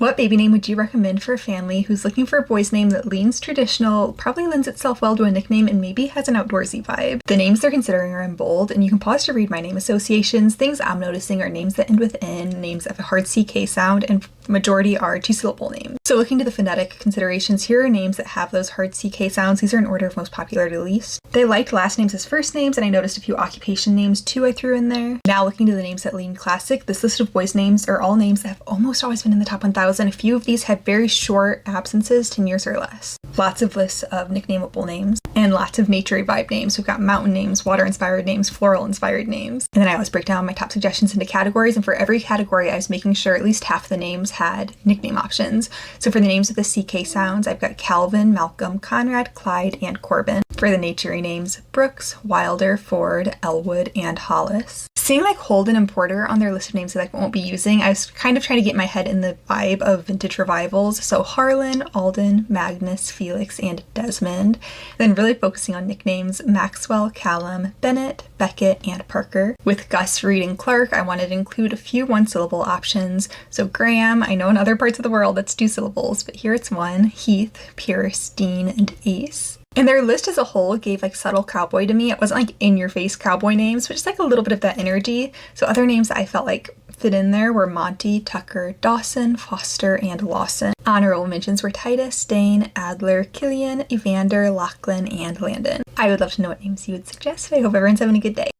What baby name would you recommend for a family who's looking for a boy's name that leans traditional, probably lends itself well to a nickname, and maybe has an outdoorsy vibe? The names they're considering are in bold, and you can pause to read my name associations. Things I'm noticing are names that end with N, names that have a hard CK sound, and majority are two-syllable names. So looking to the phonetic considerations, here are names that have those hard CK sounds. These are in order of most popular to least. They liked last names as first names, and I noticed a few occupation names too I threw in there. Now looking to the names that lean classic, this list of boys' names are all names that have almost always been in the top 1,000. A few of these had very short absences, 10 years or less. Lots of lists of nicknameable names, and lots of nature vibe names. We've got mountain names, water-inspired names, floral-inspired names. And then I always break down my top suggestions into categories, and for every category I was making sure at least half the names had nickname options. So for the names with the CK sounds, I've got Calvin, Malcolm, Conrad, Clyde, and Corbin. For the naturey names, Brooks, Wilder, Ford, Elwood, and Hollis. Seeing like Holden and Porter on their list of names that I won't be using, I was kind of trying to get my head in the vibe of vintage revivals. So Harlan, Alden, Magnus, Felix, and Desmond. Then really focusing on nicknames, Maxwell, Callum, Bennett, Beckett, and Parker. With Gus, Reed, and Clark, I wanted to include a few one-syllable options. So Graham, I know in other parts of the world that's 2 syllables, but here it's 1. Heath, Pierce, Dean, and Ace. And their list as a whole gave like subtle cowboy to me. It wasn't like in-your-face cowboy names, but just like a little bit of that energy. So other names that I felt like fit in there were Monty, Tucker, Dawson, Foster, and Lawson. Honorable mentions were Titus, Dane, Adler, Killian, Evander, Lachlan, and Landon. I would love to know what names you would suggest. I hope everyone's having a good day.